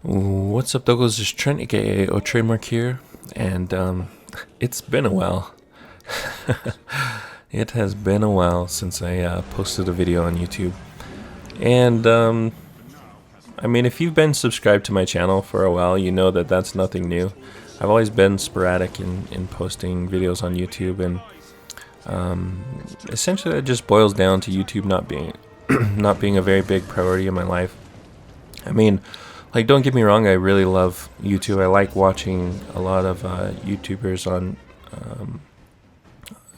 What's up, Douglas? This is Trent, aka oTradeMark here, and it's been a while. It has been a while since I posted a video on YouTube, and I mean, if you've been subscribed to my channel for a while, you know that that's nothing new. I've always been sporadic in posting videos on YouTube, and essentially it just boils down to YouTube not being not being a very big priority in my life. I mean, like, don't get me wrong, I really love YouTube. I like watching a lot of YouTubers on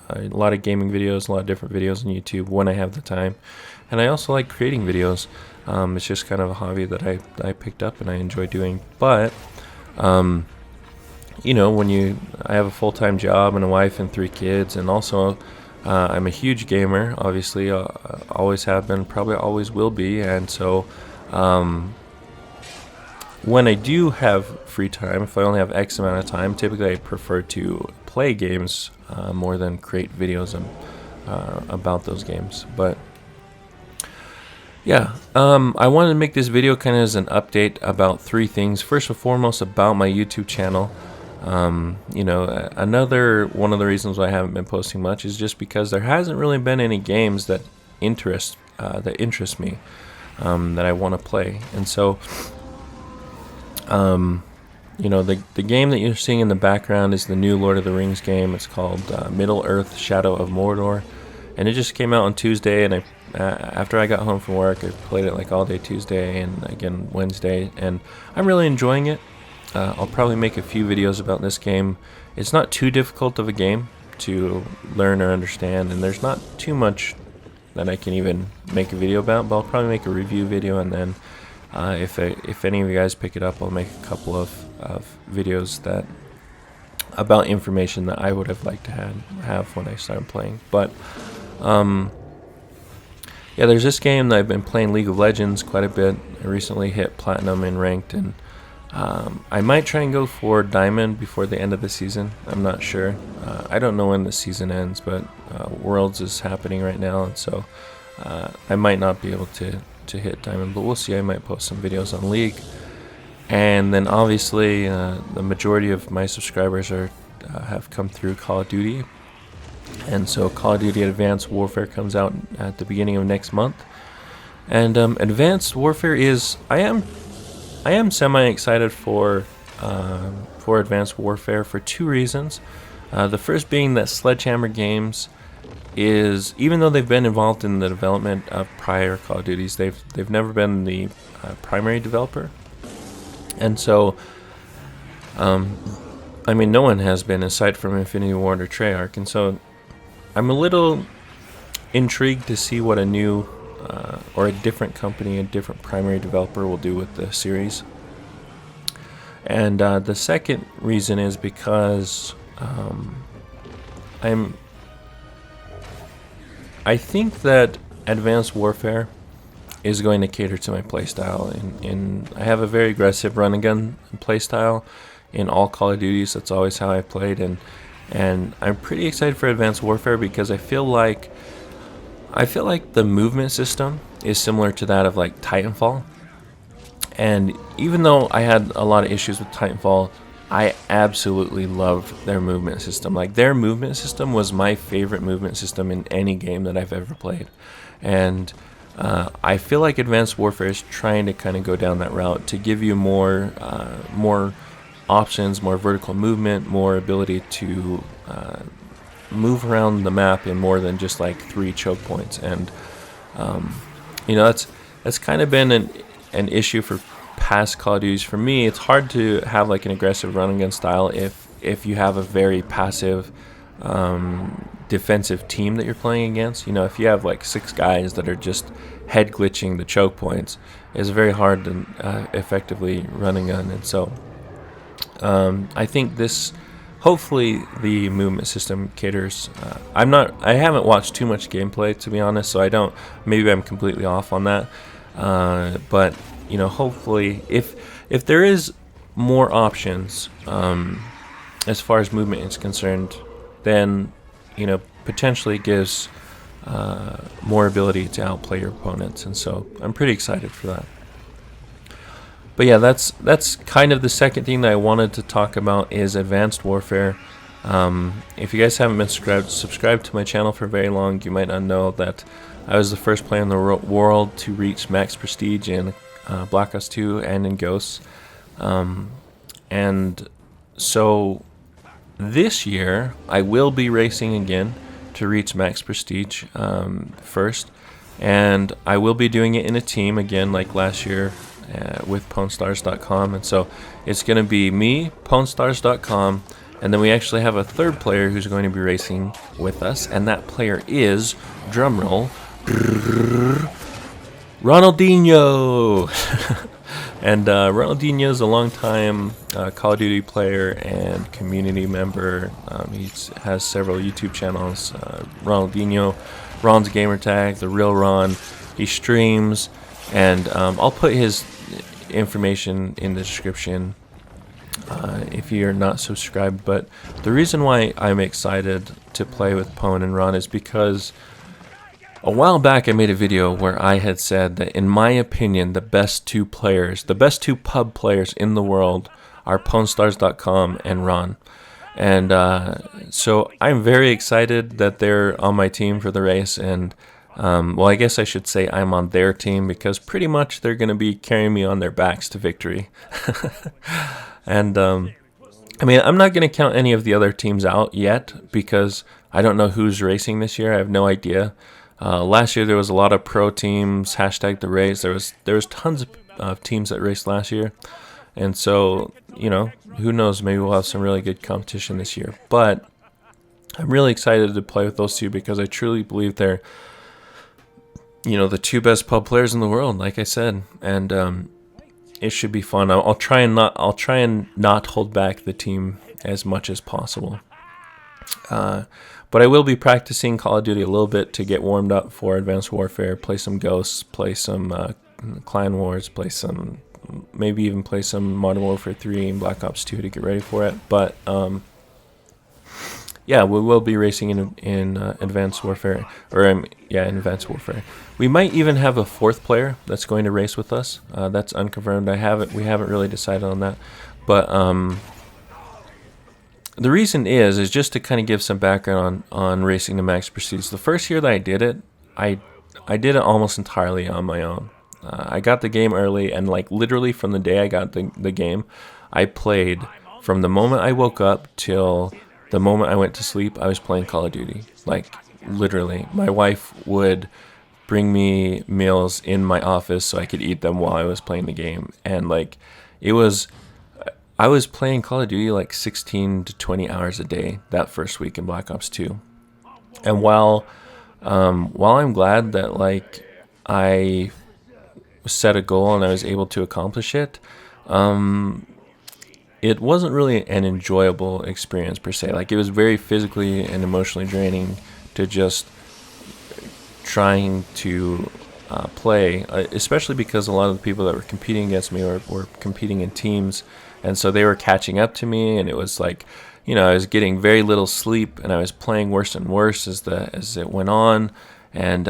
a lot of gaming videos, a lot of different videos on YouTube when I have the time. And I also like creating videos. It's just kind of a hobby that I picked up and I enjoy doing. But, you know, I have a full-time job and a wife and 3 kids, and also I'm a huge gamer, obviously. Always have been, probably always will be. And so when I do have free time, if I only have X amount of time, typically I prefer to play games more than create videos about those games. But yeah, I wanted to make this video kind of as an update about 3 things. First and foremost, about my YouTube channel. You know, another one of the reasons why I haven't been posting much is just because there hasn't really been any games that interest me, that I want to play. And so you know, the game that you're seeing in the background is the new Lord of the Rings game. It's called Middle-earth: Shadow of Mordor, and it just came out on Tuesday, and after I got home from work, I played it like all day Tuesday and again Wednesday, and I'm really enjoying it. I'll probably make a few videos about this game. It's not too difficult of a game to learn or understand, and there's not too much that I can even make a video about, but I'll probably make a review video, and then if any of you guys pick it up, I'll make a couple of videos that about information that I would have liked to have when I started playing. But yeah, there's this game that I've been playing, League of Legends, quite a bit. I recently hit platinum in ranked, and I might try and go for diamond before the end of the season. I'm not sure. I don't know when the season ends, but Worlds is happening right now, and so I might not be able to hit diamond, but we'll see. I might post some videos on League. And then obviously the majority of my subscribers have come through Call of Duty, and so Call of Duty Advanced Warfare comes out at the beginning of next month. And Advanced Warfare is I am semi excited for Advanced Warfare for 2 reasons. The first being that Sledgehammer Games is, even though they've been involved in the development of prior Call of Duties, they've never been the primary developer. And so I mean, no one has been, aside from Infinity Ward or Treyarch, and so I'm a little intrigued to see what a new or a different company, a different primary developer will do with the series. And the second reason is because I think that Advanced Warfare is going to cater to my playstyle. I have a very aggressive run and gun playstyle in all Call of Duties. That's always how I played, and I'm pretty excited for Advanced Warfare because I feel like the movement system is similar to that of like Titanfall. And even though I had a lot of issues with Titanfall, I absolutely loved their movement system. Like, their movement system was my favorite movement system in any game that I've ever played. And I feel like Advanced Warfare is trying to kind of go down that route to give you more options, more vertical movement, more ability to move around the map in more than just like 3 choke points. And you know, that's kind of been an issue for past Call of Duties. For me, it's hard to have like an aggressive run and gun style if you have a very passive defensive team that you're playing against. You know, if you have like 6 guys that are just head glitching the choke points, it's very hard to effectively run and gun. And so I think hopefully the movement system caters. I haven't watched too much gameplay, to be honest, so maybe I'm completely off on that. But you know, hopefully if there is more options as far as movement is concerned, then, you know, potentially gives more ability to outplay your opponents, and so I'm pretty excited for that. But yeah, that's kind of the second thing that I wanted to talk about is Advanced Warfare. If you guys haven't been subscribed to my channel for very long, you might not know that I was the first player in the world to reach max prestige in Black Ops 2 and in Ghosts. And so this year I will be racing again to reach max prestige first, and I will be doing it in a team again like last year with PwnStars.com. And so it's going to be me, PwnStars.com, and then we actually have a third player who's going to be racing with us, and that player is, drumroll, Ronaldinho. And Ronaldinho is a long-time Call of Duty player and community member. He has several YouTube channels. Ronaldinho, Ron's gamertag, the real Ron. He streams, and I'll put his information in the description if you're not subscribed. But the reason why I'm excited to play with Pwn and Ron is because a while back I made a video where I had said that in my opinion the best two pub players in the world are PwnStars.com and Ron. And so I'm very excited that they're on my team for the race, and well, I guess I should say I'm on their team because pretty much they're going to be carrying me on their backs to victory. And I mean, I'm not going to count any of the other teams out yet because I don't know who's racing this year. I have no idea. Last year there was a lot of pro teams, hashtag the race. There was tons of teams that raced last year, and so you know, who knows, maybe we'll have some really good competition this year. But I'm really excited to play with those two because I truly believe they're, you know, the two best pub players in the world, like I said, and it should be fun. I'll try and not hold back the team as much as possible. But I will be practicing Call of Duty a little bit to get warmed up for Advanced Warfare, play some Ghosts, play some Clan Wars, maybe even play some Modern Warfare 3 and Black Ops 2 to get ready for it. But yeah, we will be racing in Advanced Warfare, or in Advanced Warfare. We might even have a fourth player that's going to race with us. That's unconfirmed. We haven't really decided on that, but the reason is just to kind of give some background on racing to max prestige. The first year that I did it, I did it almost entirely on my own. I got the game early, and like literally from the day I got the game, I played from the moment I woke up till the moment I went to sleep. I was playing Call of Duty. Like literally, my wife would bring me meals in my office so I could eat them while I was playing the game, and like I was playing Call of Duty like 16 to 20 hours a day that first week in Black Ops 2. And while I'm glad that like I set a goal and I was able to accomplish it, it wasn't really an enjoyable experience per se. Like it was very physically and emotionally draining to just trying to play, especially because a lot of the people that were competing against me were competing in teams. And so they were catching up to me, and it was like, you know, I was getting very little sleep, and I was playing worse and worse as it went on, and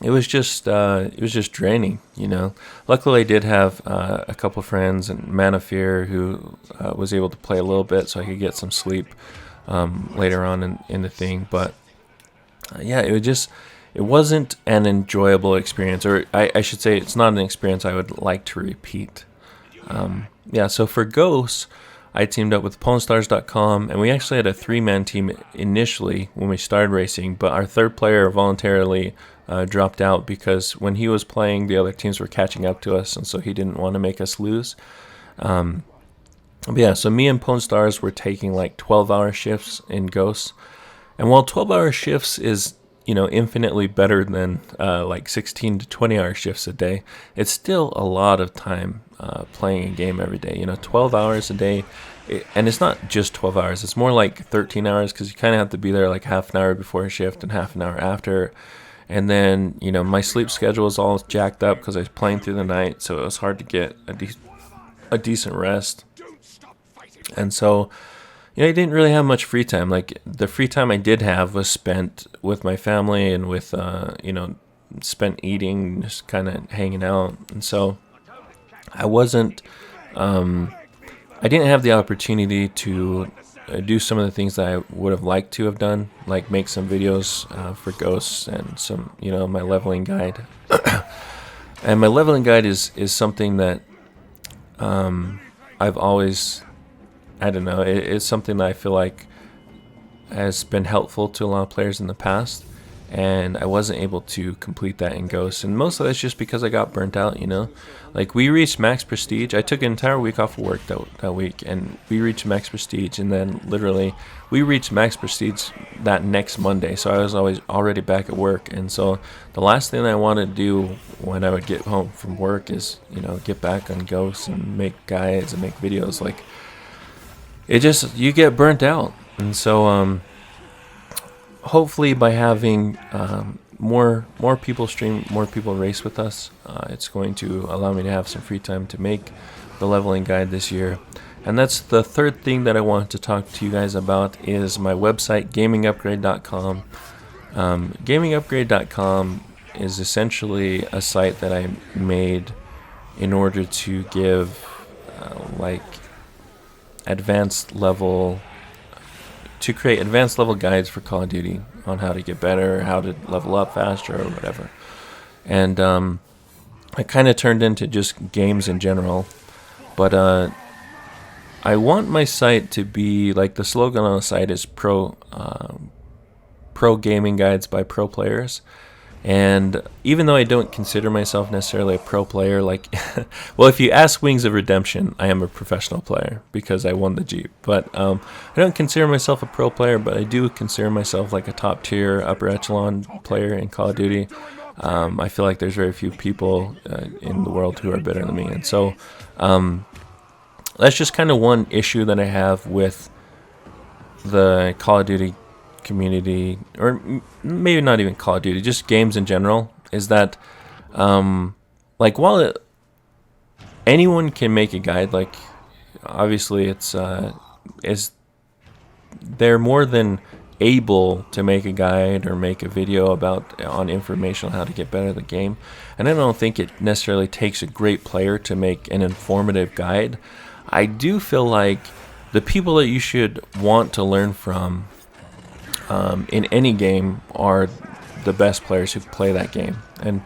it was just draining, you know. Luckily, I did have a couple friends and Man of Fear who was able to play a little bit, so I could get some sleep later on in the thing. But yeah, it wasn't an enjoyable experience, or I should say, it's not an experience I would like to repeat. Yeah, so for Ghosts, I teamed up with PwnStars.com, and we actually had a 3-man team initially when we started racing, but our third player voluntarily dropped out because when he was playing, the other teams were catching up to us, and so he didn't want to make us lose. But yeah, so me and PwnStars were taking like 12-hour shifts in Ghosts, and while 12-hour shifts is, you know, infinitely better than like 16 to 20-hour shifts a day, it's still a lot of time playing a game every day. You know, 12 hours a day, and it's not just 12 hours. It's more like 13 hours because you kind of have to be there like half an hour before a shift and half an hour after. And then, you know, my sleep schedule is all jacked up because I was playing through the night, so it was hard to get a decent rest. And so, you know, I didn't really have much free time. Like, the free time I did have was spent with my family and with, you know, spent eating, just kind of hanging out. And so I wasn't, I didn't have the opportunity to do some of the things that I would have liked to have done, like make some videos for ghosts and some, my leveling guide. And my leveling guide is something that I've always, I don't know, it's something that I feel like has been helpful to a lot of players in the past, and I wasn't able to complete that in Ghosts, and most of that's just because I got burnt out, Like, we reached max prestige. I took an entire week off of work that week, and we reached max prestige, and then literally we reached max prestige that next Monday, so I was already back at work. And so the last thing I wanted to do when I would get home from work is, get back on Ghosts and make guides and make videos. Like, you get burnt out. And so hopefully by having more people stream, more people race with us, it's going to allow me to have some free time to make the leveling guide this year. And that's the third thing that I want to talk to you guys about is my website, gamingupgrade.com. Gamingupgrade.com is essentially a site that I made in order to give to create advanced level guides for Call of Duty on how to get better, how to level up faster, or whatever. And it kind of turned into just games in general. But I want my site to be, like, the slogan on the site is pro gaming guides by pro players. And even though I don't consider myself necessarily a pro player, like, well, if you ask Wings of Redemption, I am a professional player because I won the Jeep. But I don't consider myself a pro player, but I do consider myself like a top tier, upper echelon player in Call of Duty. I feel like there's very few people in the world who are better than me. And so that's just kind of one issue that I have with the Call of Duty community, or maybe not even Call of Duty, just games in general, is that while anyone can make a guide, like, obviously they're more than able to make a guide or make a video on information on how to get better at the game. And I don't think it necessarily takes a great player to make an informative guide. I do feel like the people that you should want to learn from in any game are the best players who play that game. And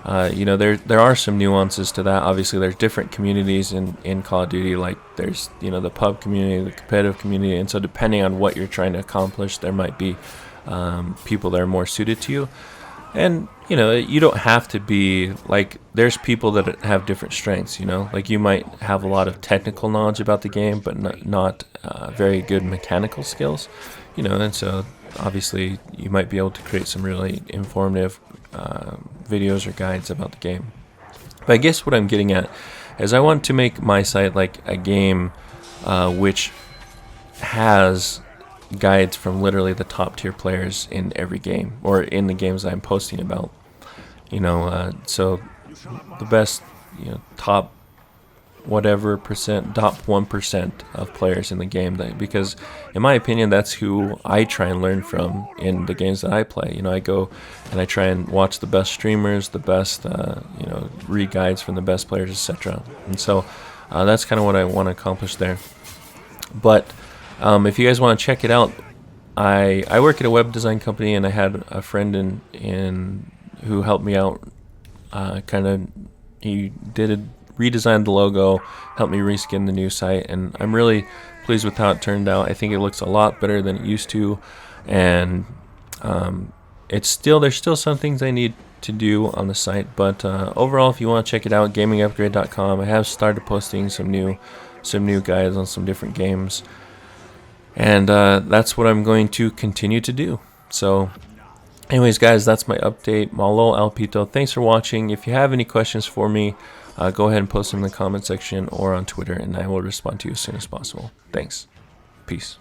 there are some nuances to that. Obviously, there's different communities in Call of Duty. Like, there's the pub community, the competitive community, and so depending on what you're trying to accomplish, there might be people that are more suited to you. And you don't have to be like, there's people that have different strengths. Like, you might have a lot of technical knowledge about the game, but not very good mechanical skills. And so obviously you might be able to create some really informative videos or guides about the game. But I guess what I'm getting at is I want to make my site like a game which has guides from literally the top tier players in every game, or in the games I'm posting about. So the best, top whatever percent, top 1% of players in the game, because in my opinion that's who I try and learn from in the games that I play. I go and I try and watch the best streamers, the best read guides from the best players, etc. And so that's kind of what I want to accomplish there. But if you guys want to check it out, I work at a web design company, and I had a friend in who helped me out. He redesigned the logo, helped me reskin the new site, and I'm really pleased with how it turned out. I think it looks a lot better than it used to, and there's still some things I need to do on the site, but overall, if you want to check it out, gamingupgrade.com. I have started posting some new guides on some different games, and that's what I'm going to continue to do. So anyways, guys, that's my update. Malo Alpito, thanks for watching. If you have any questions for me, go ahead and post them in the comment section or on Twitter, and I will respond to you as soon as possible. Thanks. Peace.